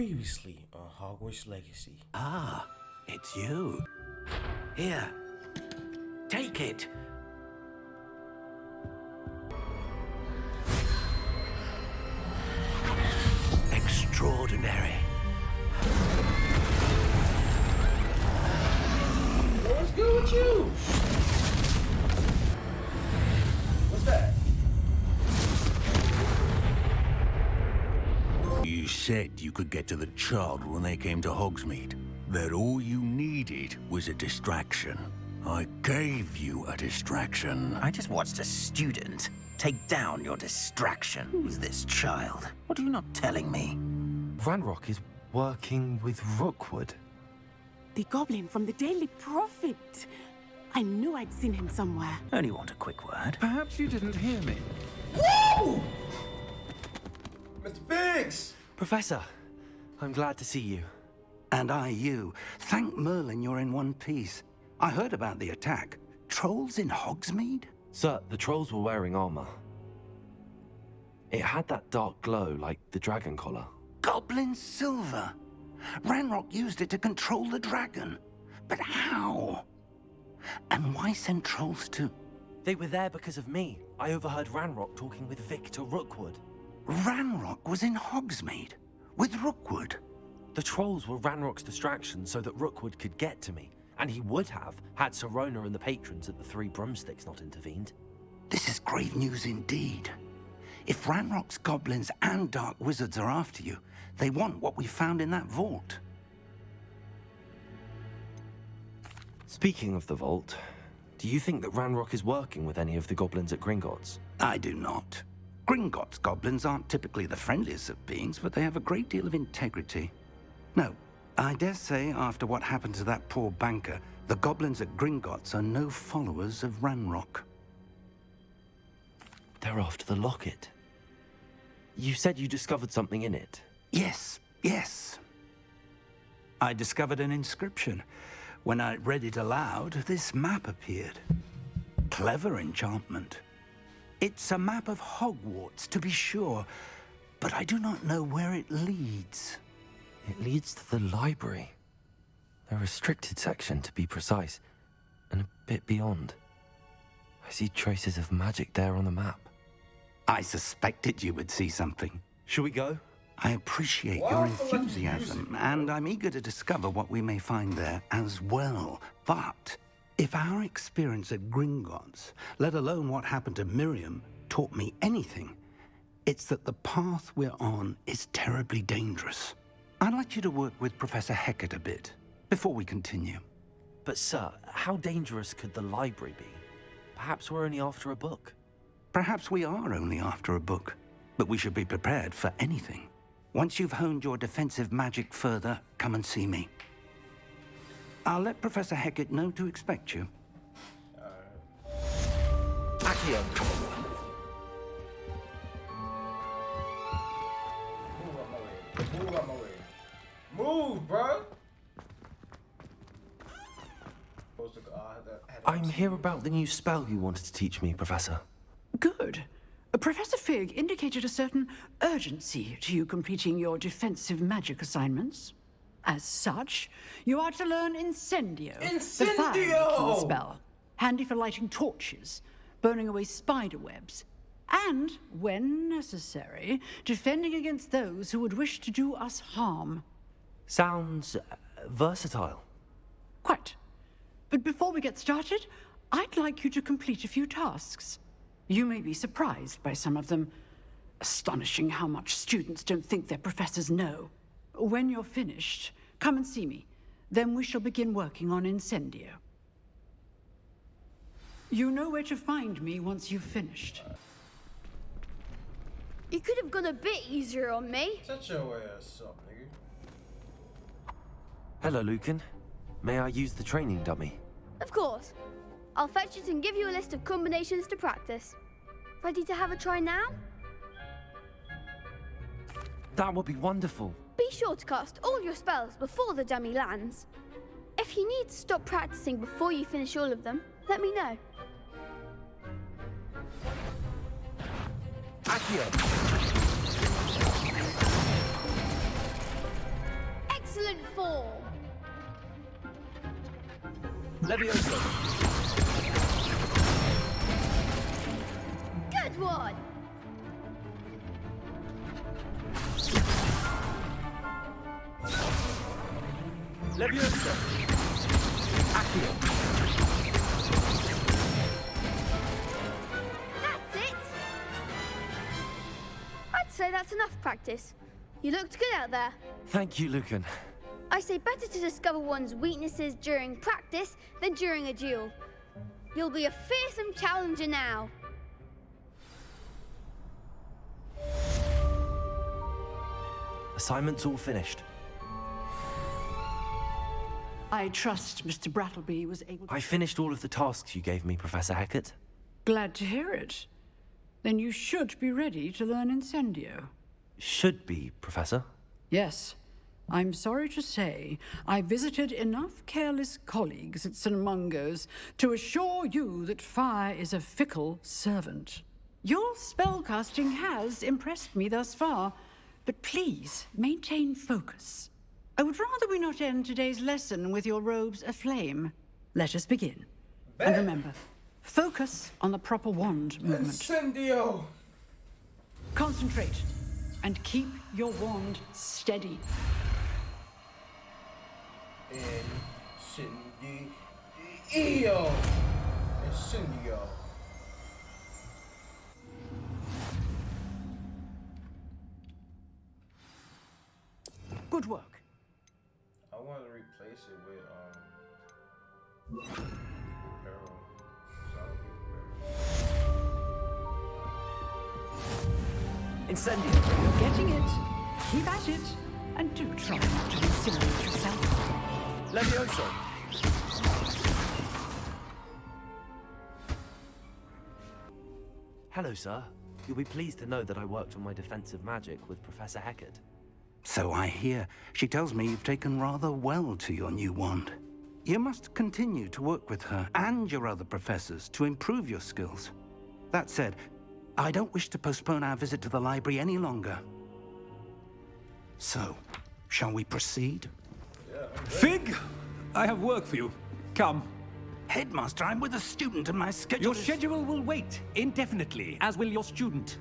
Previously on Hogwarts Legacy. Ah, it's you. Here, take it. Extraordinary. What's good with you? What's that? You said you could get to the child when they came to Hogsmeade. That all you needed was a distraction. I gave you a distraction. I just watched a student take down your distraction. Who's this child? What are you not telling me? Ranrock is working with Rookwood. The goblin from the Daily Prophet. I knew I'd seen him somewhere. Only want a quick word. Perhaps you didn't hear me. Woo! Mr. Biggs! Professor, I'm glad to see you. And I you. Thank Merlin you're in one piece. I heard about the attack. Trolls in Hogsmeade? Sir, the trolls were wearing armor. It had that dark glow like the dragon collar. Goblin silver. Ranrock used it to control the dragon. But how? And why send trolls to... They were there because of me. I overheard Ranrock talking with Victor Rookwood. Ranrock was in Hogsmeade with Rookwood. The trolls were Ranrock's distraction so that Rookwood could get to me. And he would have, had Sirona and the patrons at the Three Broomsticks not intervened. This is grave news indeed. If Ranrock's goblins and dark wizards are after you, they want what we found in that vault. Speaking of the vault, do you think that Ranrock is working with any of the goblins at Gringotts? I do not. Gringotts goblins aren't typically the friendliest of beings, but they have a great deal of integrity. No, I dare say after what happened to that poor banker, the goblins at Gringotts are no followers of Ranrock. They're after the locket. You said you discovered something in it. Yes. I discovered an inscription. When I read it aloud, this map appeared. Clever enchantment. It's a map of Hogwarts, to be sure, but I do not know where it leads. It leads to the library. The restricted section, to be precise, and a bit beyond. I see traces of magic there on the map. I suspected you would see something. Shall we go? I appreciate your enthusiasm, and I'm eager to discover what we may find there as well. But if our experience at Gringotts, let alone what happened to Miriam, taught me anything, it's that the path we're on is terribly dangerous. I'd like you to work with Professor Hecat a bit before we continue. But sir, how dangerous could the library be? Perhaps we're only after a book. Perhaps we are only after a book, but we should be prepared for anything. Once you've honed your defensive magic further, come and see me. I'll let Professor Hecat know to expect you. Accio. Move out my way. Move, bro. I'm here about the new spell you wanted to teach me, Professor. Good. Professor Fig indicated a certain urgency to you completing your defensive magic assignments. As such, you are to learn Incendio, the fire-making spell, handy for lighting torches, burning away spider webs, and, when necessary, defending against those who would wish to do us harm. Sounds versatile. Quite. But before we get started, I'd like you to complete a few tasks. You may be surprised by some of them. Astonishing how much students don't think their professors know. When you're finished, come and see me. Then we shall begin working on Incendio. You know where to find me once you've finished. You could have gone a bit easier on me. Shut your ass up, nigga. Hello, Lucan. May I use the training dummy? Of course. I'll fetch it and give you a list of combinations to practice. Ready to have a try now? That would be wonderful. Be sure to cast all your spells before the dummy lands. If you need to stop practicing before you finish all of them, let me know. Accio. excellent form. Levioso. Good one. Levioso. Accio. That's it. I'd say that's enough practice. You looked good out there. Thank you, Lucan. I say better to discover one's weaknesses during practice than during a duel. You'll be a fearsome challenger now. Assignment's all finished. I trust Mr. Brattleby was able to... I finished all of the tasks you gave me, Professor Hackett. Glad to hear it. Then you should be ready to learn Incendio. Should be, Professor. Yes. I'm sorry to say, I visited enough careless colleagues at St. Mungo's to assure you that fire is a fickle servant. Your spellcasting has impressed me thus far, but please maintain focus. I would rather we not end today's lesson with your robes aflame. Let us begin. And remember, focus on the proper wand movement. Incendio! Concentrate and keep your wand steady. Incendio! Incendio! Good work. I want to replace it with Peril. Incendio. You're getting it. Keep at it. And do try not to incinerate yourself. Levioso. Hello, sir. You'll be pleased to know that I worked on my defensive magic with Professor Hackett. So I hear. She tells me you've taken rather well to your new wand. You must continue to work with her and your other professors to improve your skills. That said, I don't wish to postpone our visit to the library any longer. So, shall we proceed? Fig, I have work for you. Come. Headmaster, I'm with a student and my schedule Your is... schedule will wait indefinitely, as will your student.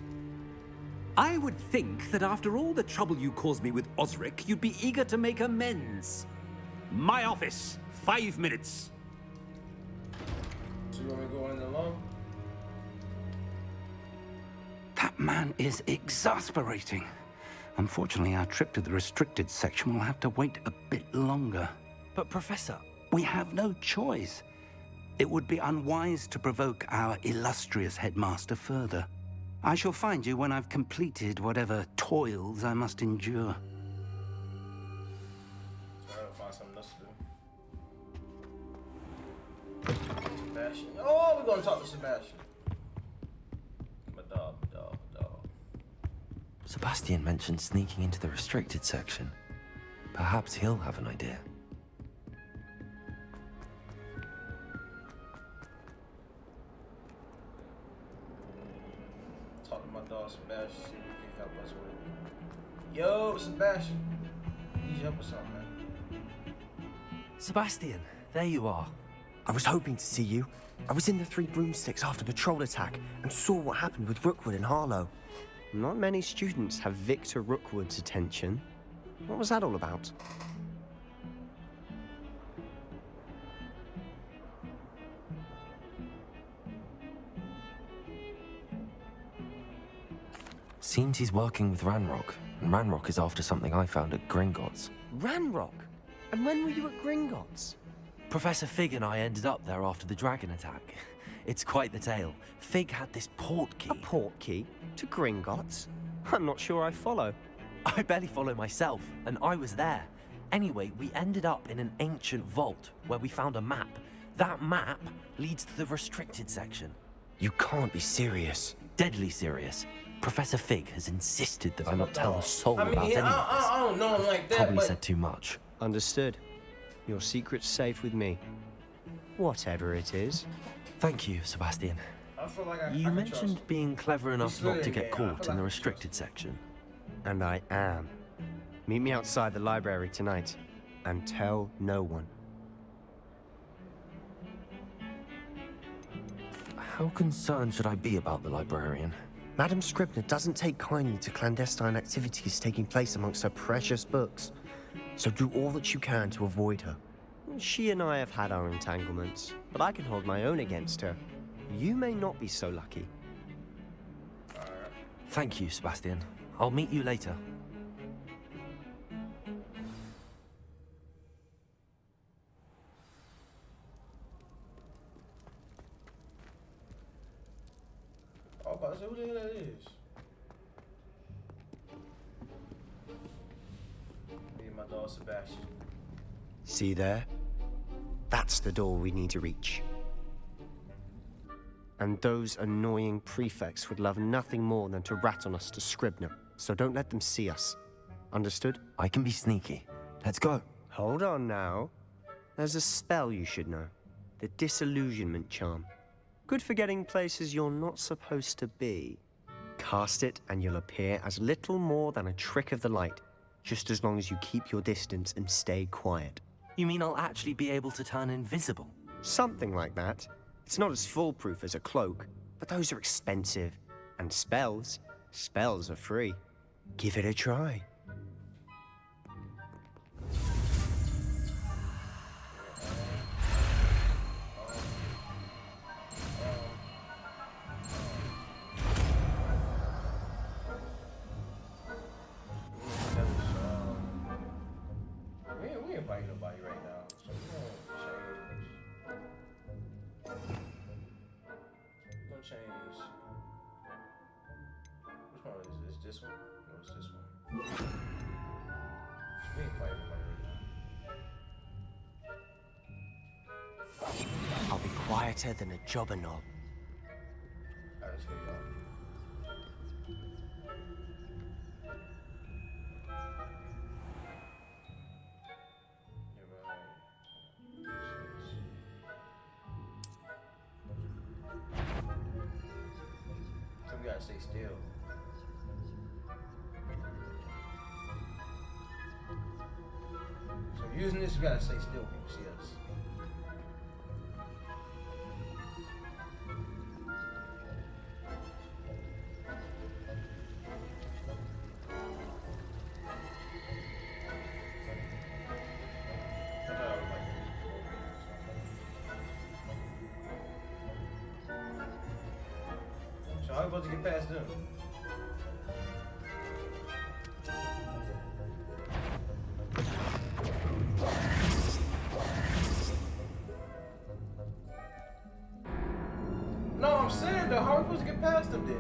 I would think that after all the trouble you caused me with Osric, you'd be eager to make amends. My office, 5 minutes. So you want me to go in alone? That man is exasperating. Unfortunately, our trip to the restricted section will have to wait a bit longer. But, Professor... We have no choice. It would be unwise to provoke our illustrious headmaster further. I shall find you when I've completed whatever toils I must endure. So I gotta find something else to do. Sebastian. Oh, we're gonna talk to Sebastian. My dog. Sebastian mentioned sneaking into the restricted section. Perhaps he'll have an idea. Talk to my dog Sebastian, see if he can help us with it. Yo, Sebastian. Need your help with something, man. Sebastian, there you are. I was hoping to see you. I was in the Three Broomsticks after the troll attack and saw what happened with Rookwood and Harlow. Not many students have Victor Rookwood's attention. What was that all about? Seems he's working with Ranrock, and Ranrock is after something I found at Gringotts. Ranrock? And when were you at Gringotts? Professor Fig and I ended up there after the dragon attack. It's quite the tale. Fig had this portkey. A portkey? To Gringotts? I'm not sure I follow. I barely follow myself, and I was there. Anyway, we ended up in an ancient vault where we found a map. That map leads to the restricted section. You can't be serious. Deadly serious. Professor Fig has insisted that I not tell a soul I mean, about any of this. I don't know him like that, Probably but... said too much. Understood. Your secret's safe with me. Whatever it is. Thank you, Sebastian. I feel like I You can mentioned trust him. being clever enough not to get Yeah, I caught feel in like the I restricted section. And I am. Meet me outside the library tonight. and tell no one. How concerned should I be about the librarian? Madam Scribner doesn't take kindly to clandestine activities taking place amongst her precious books, so do all that you can to avoid her. She and I have had our entanglements, but I can hold my own against her. You may not be so lucky. Thank you, Sebastian. I'll meet you later. Oh, but who the hell that is? Me and my dog Sebastian. See there? That's the door we need to reach. And those annoying prefects would love nothing more than to rat on us to Scribner, so don't let them see us. Understood? I can be sneaky. Let's go. Hold on now. There's a spell you should know. The Disillusionment Charm. Good for getting places you're not supposed to be. Cast it and you'll appear as little more than a trick of the light, just as long as you keep your distance and stay quiet. You mean I'll actually be able to turn invisible? Something like that. It's not as foolproof as a cloak, but those are expensive. And spells are free. Give it a try. We ain't fighting nobody right now, so we're gonna change. Which one is this? This one? No, it's this one. We ain't fighting nobody right now. I'll be quieter than a jobber knob. Alright, let's go, y'all. So we gotta stay still. So using this, we gotta stay still. People see us. So how are we supposed to get past them? No, I'm saying though, how are we supposed to get past them then?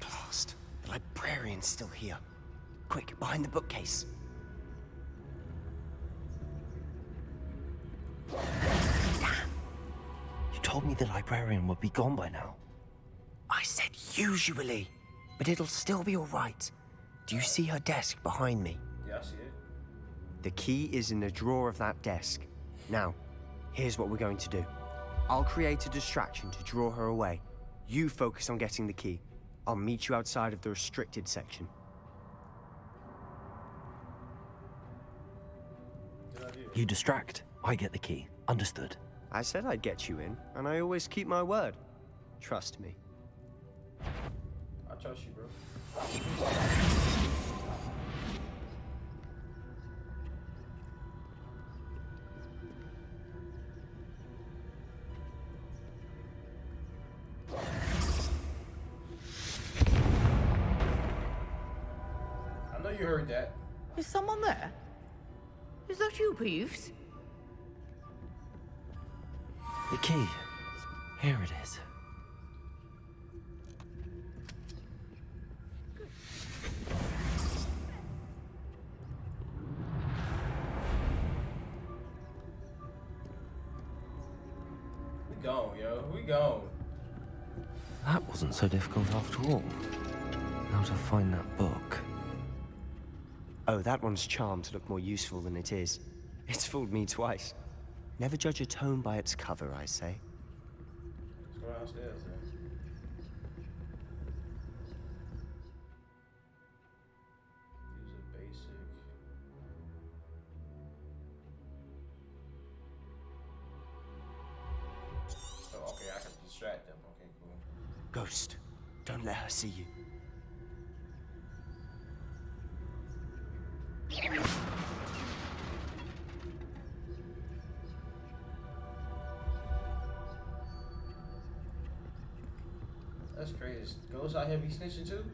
Blast. The librarian's still here. Quick, behind the bookcase. You told me the librarian would be gone by now. I said usually, but it'll still be all right. Do you see her desk behind me? Yeah, I see it. The key is in the drawer of that desk. Now, here's what we're going to do. I'll create a distraction to draw her away. You focus on getting the key. I'll meet you outside of the restricted section. You distract, I get the key. Understood. I said I'd get you in, and I always keep my word. Trust me. I trust you, bro. I know you heard that. Is someone there? Is that you, Peeves? The key. Here it is. We gone, yo. We gone. That wasn't so difficult after all. Now to find that book. Oh, that one's charmed to look more useful than it is. It's fooled me twice. Never judge a tome by its cover, I say. Let's go downstairs then. Use a basic. Oh, okay, I can distract them. Okay, cool. Ghost, don't let her see you. That's crazy. Ghosts out here be snitching too?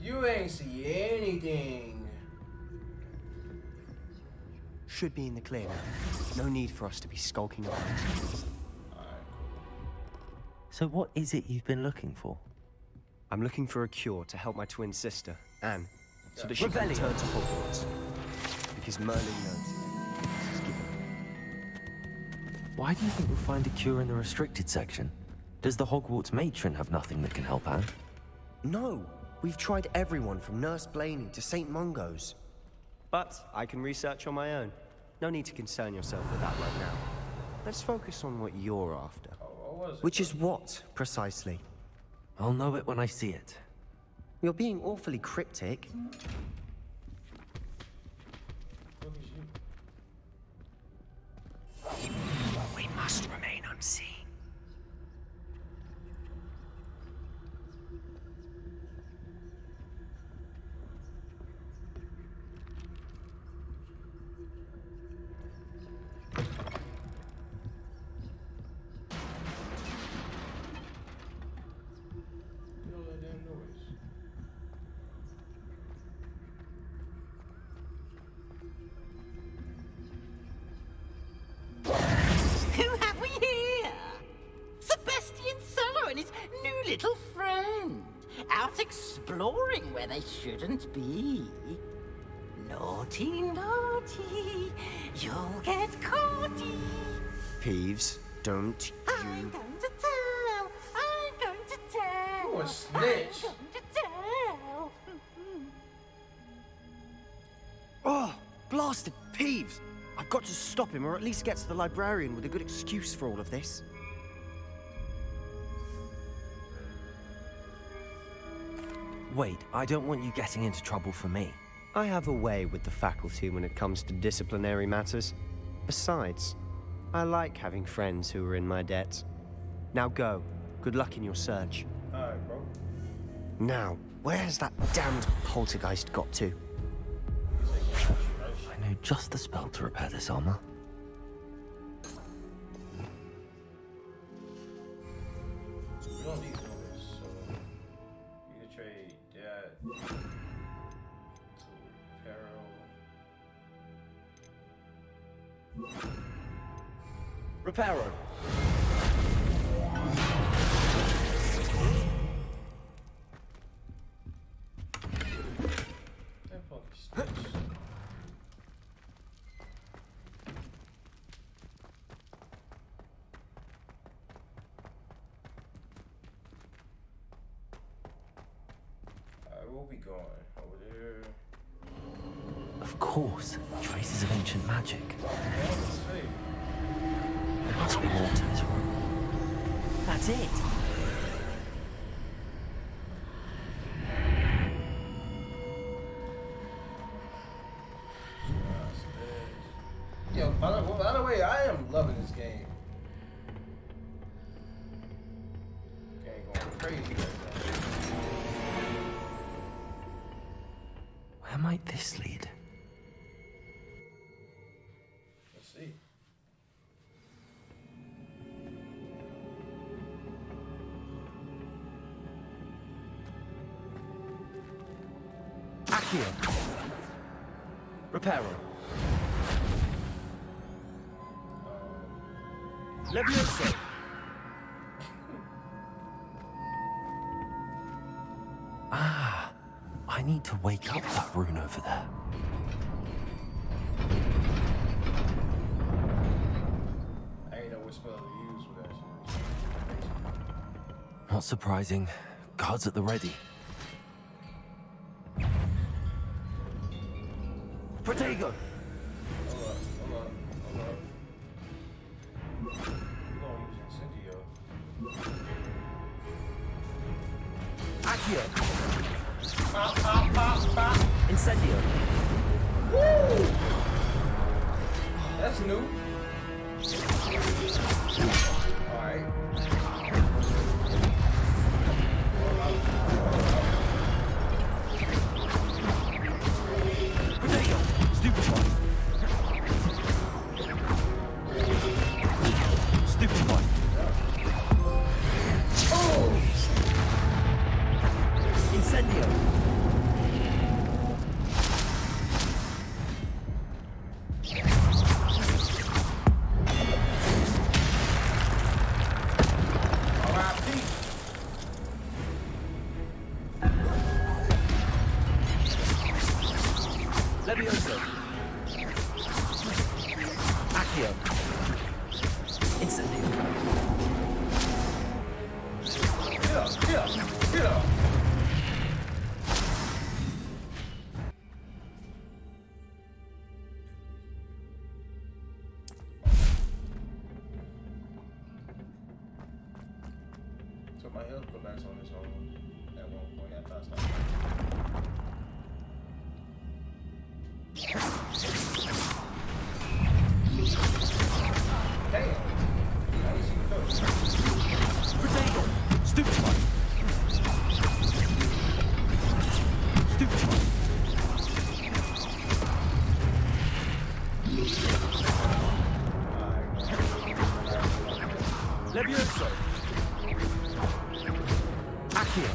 You ain't see anything. Should be in the clear now. No need for us to be skulking around. Alright, cool. So what is it you've been looking for? I'm looking for a cure to help my twin sister, Anne, so that she can Rebellion. return to Hogwarts. Because Merlin knows. Why do you think we'll find a cure in the restricted section? Does the Hogwarts matron have nothing that can help Anne? No, we've tried everyone from Nurse Blaney to St. Mungo's. But I can research on my own. No need to concern yourself with that right now. Let's focus on what you're after. Oh, what was it? Which is what, precisely? I'll know it when I see it. You're being awfully cryptic. What is you? We must remain unseen. All that damn noise. Who have we here? Sebastian Suller and his new little friend. Out exploring where they shouldn't be. Naughty, naughty. You'll get caughty. Peeves, don't I'm you... going to tell. I'm going to tell. You a snitch. I'm going to tell. Oh, blasted Peeves! I've got to stop him, or at least get to the librarian with a good excuse for all of this. Wait, I don't want you getting into trouble for me. I have a way with the faculty when it comes to disciplinary matters. Besides, I like having friends who are in my debt. Now go. Good luck in your search. Alright, bro. Now, where has that damned poltergeist got to? I know just the spell to repair this armor. We don't need numbers, so we can trade that to apparel. Reparo. That fucking snitch. We'll be going over there. Of course, traces of ancient magic. Let's see. There must be more to this room. That's it. Yo, by the way, I am loving this game. Game going crazy right now. Where might this lead? Let's see. Accio! Reparo. Levioso! I need to wake up that rune over there. I ain't know what spell to use with that shit. Not surprising. Guards at the ready. Protego! Hold up. We're gonna use Incendio. Accio! Pop. Incendio! Woo! That's new. Alright. Protego! Stupefy! Stupefy! Oh! Incendio! R.I.P. Levioso! Accio! Incendio! Get up. So my health go back on its own at one point after I stopped. Damn. I didn't see the coach. Protego! Stupefy! Stupefy! Levioso! Accio!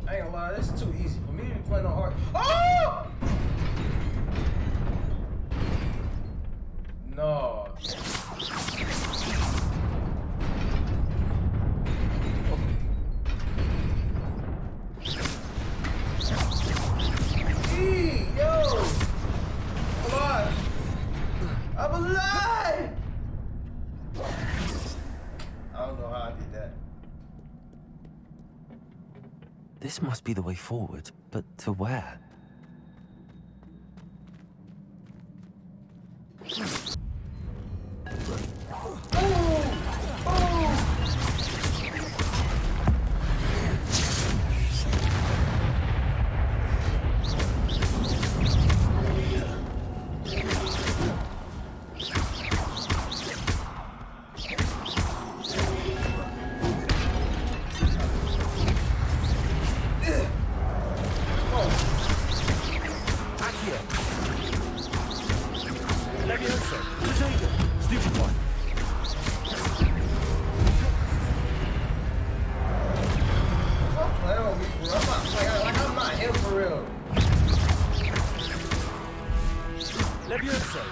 I ain't gonna lie, this is too easy for me to be playing on hard. Oh! No. Yo! I'm alive! I'm alive! I don't know how I did that. This must be the way forward, but to where? Levioso! Protego! Stupefy! Don't play on me for real. I'm not playing like I'm not him for real. Levioso!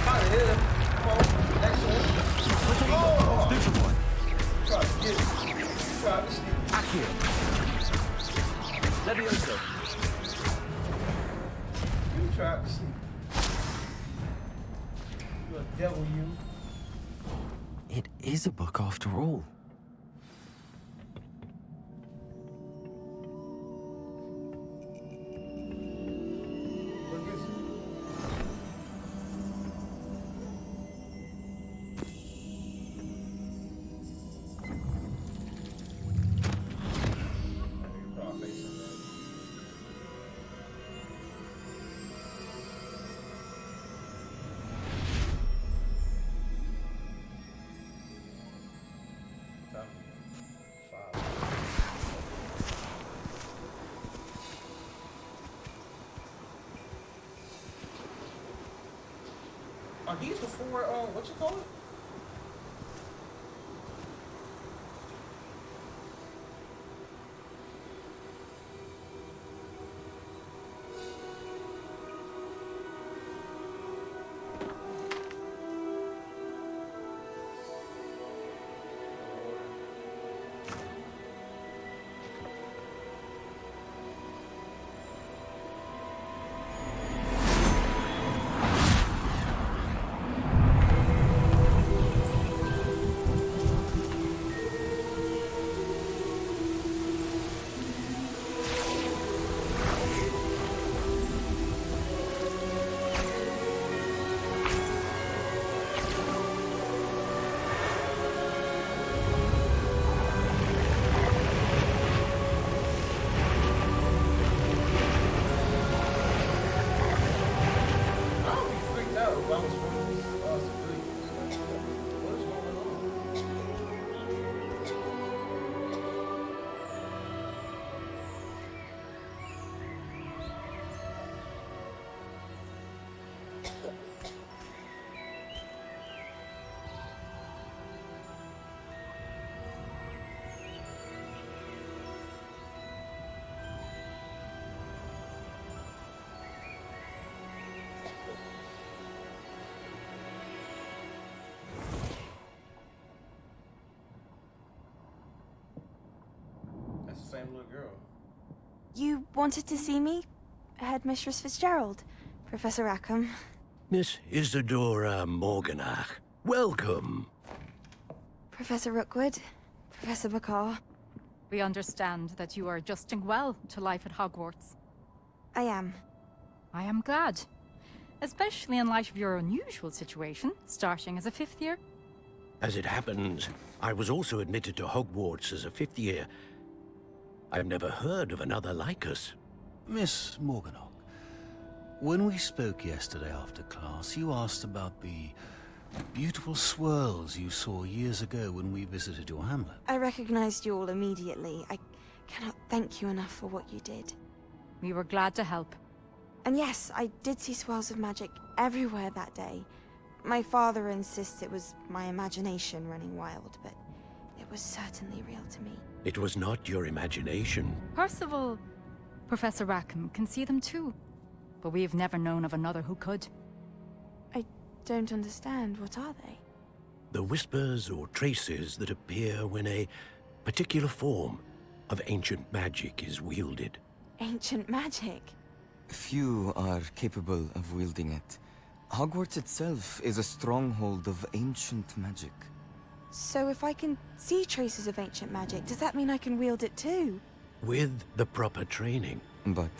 Kinda hit him. Come on. Next one. Protego! Oh! Stupefy! Tried to get it. Tried to sneak. Accio! Levioso! You tried to sneak. You a devil, you. It is a book after all. What is it? Are these the four, what you call it? same little girl. You wanted to see me? Headmistress Fitzgerald, Professor Rackham. Miss Isadora Morganach, welcome. Professor Rookwood, Professor McCaw. We understand that you are adjusting well to life at Hogwarts. I am. I am glad. Especially in light of your unusual situation, starting as a 5th year. As it happens, I was also admitted to Hogwarts as a 5th year. I've never heard of another like us. Miss Morganach, when we spoke yesterday after class, you asked about the beautiful swirls you saw years ago when we visited your hamlet. I recognized you all immediately. I cannot thank you enough for what you did. We were glad to help. And yes, I did see swirls of magic everywhere that day. My father insists it was my imagination running wild, but it was certainly real to me. It was not your imagination. Percival, Professor Rackham can see them too. But we have never known of another who could. I don't understand. What are they? The whispers or traces that appear when a particular form of ancient magic is wielded. Ancient magic? Few are capable of wielding it. Hogwarts itself is a stronghold of ancient magic. So if I can see traces of ancient magic, does that mean I can wield it too? With the proper training. But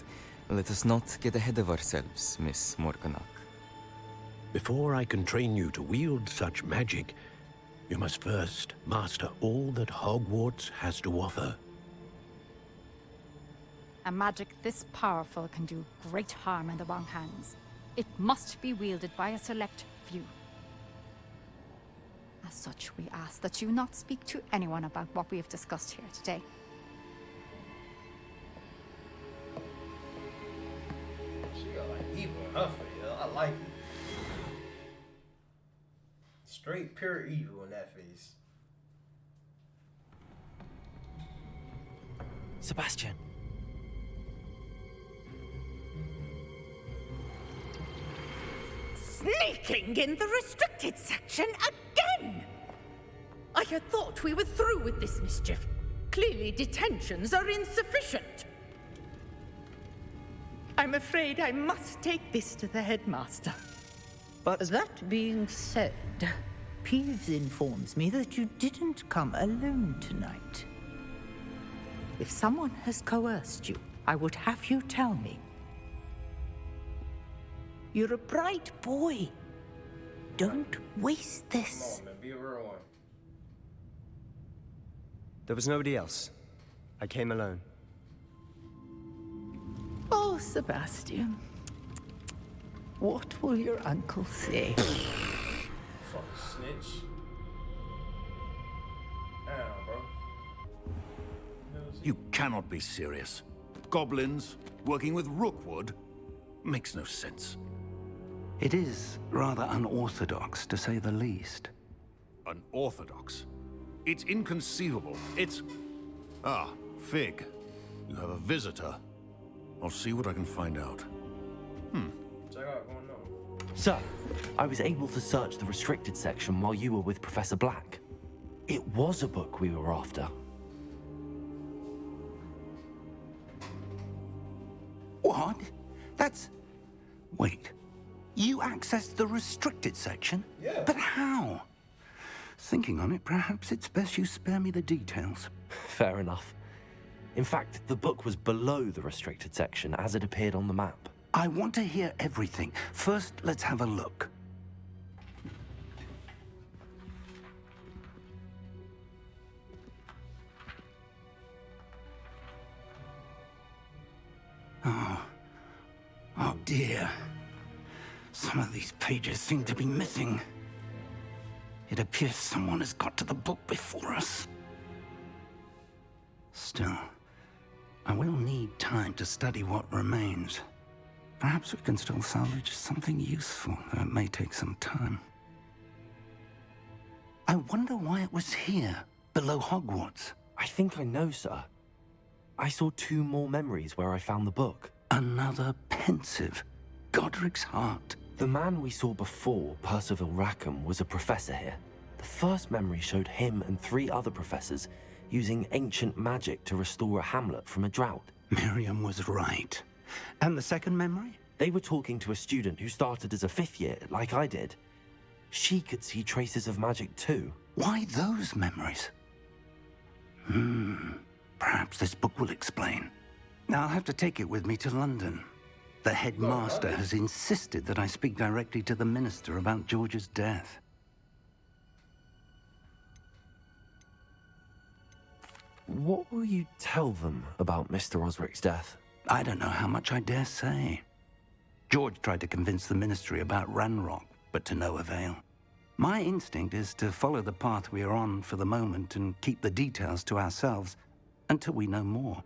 let us not get ahead of ourselves, Miss Morganach. Before I can train you to wield such magic, you must first master all that Hogwarts has to offer. A magic this powerful can do great harm in the wrong hands. It must be wielded by a select few. As such, we ask that you not speak to anyone about what we have discussed here today. She got like evil in her face. I like it. Straight pure evil in that face. Sebastian. Sneaking in the restricted section again! I had thought we were through with this mischief. Clearly detentions are insufficient. I'm afraid I must take this to the headmaster. But that being said, Peeves informs me that you didn't come alone tonight. If someone has coerced you, I would have you tell me. You're a bright boy. Don't waste this. Come on, man, be a real one. There was nobody else. I came alone. Oh, Sebastian. What will your uncle say? Fucking snitch. Damn, bro. You cannot be serious. Goblins working with Rookwood makes no sense. It is rather unorthodox, to say the least. Unorthodox? It's inconceivable. It's... Ah, Fig. You have a visitor. I'll see what I can find out. Check out going on. Sir, I was able to search the restricted section while you were with Professor Black. It was a book we were after. What? That's... Wait. You accessed the restricted section? Yeah. But how? Thinking on it, perhaps it's best you spare me the details. Fair enough. In fact, the book was below the restricted section as it appeared on the map. I want to hear everything. First, let's have a look. Oh dear. Some of these pages seem to be missing. It appears someone has got to the book before us. Still, I will need time to study what remains. Perhaps we can still salvage something useful, though it may take some time. I wonder why it was here, below Hogwarts. I think I know, sir. I saw 2 more memories where I found the book. Another pensive. Godric's heart. The man we saw before, Percival Rackham, was a professor here. The first memory showed him and 3 other professors using ancient magic to restore a hamlet from a drought. Miriam was right. And the second memory? They were talking to a student who started as a 5th year, like I did. She could see traces of magic too. Why those memories? Perhaps this book will explain. Now I'll have to take it with me to London. The headmaster has insisted that I speak directly to the minister about George's death. What will you tell them about Mr. Osric's death? I don't know how much I dare say. George tried to convince the ministry about Ranrock, but to no avail. My instinct is to follow the path we are on for the moment and keep the details to ourselves until we know more.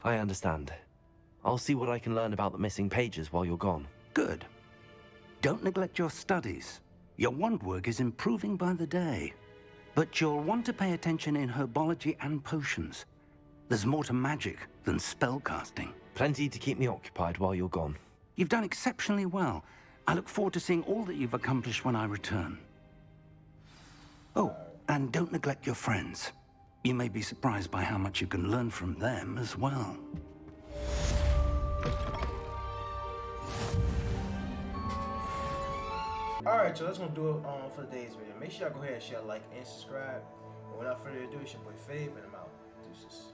I understand. I'll see what I can learn about the missing pages while you're gone. Good. Don't neglect your studies. Your wand work is improving by the day. But you'll want to pay attention in herbology and potions. There's more to magic than spellcasting. Plenty to keep me occupied while you're gone. You've done exceptionally well. I look forward to seeing all that you've accomplished when I return. Oh, and don't neglect your friends. You may be surprised by how much you can learn from them as well. Alright, so that's gonna do it for today's video. Make sure y'all go ahead and share, like, and subscribe. And without further ado, it's your boy Fabe, and I'm out. Deuces.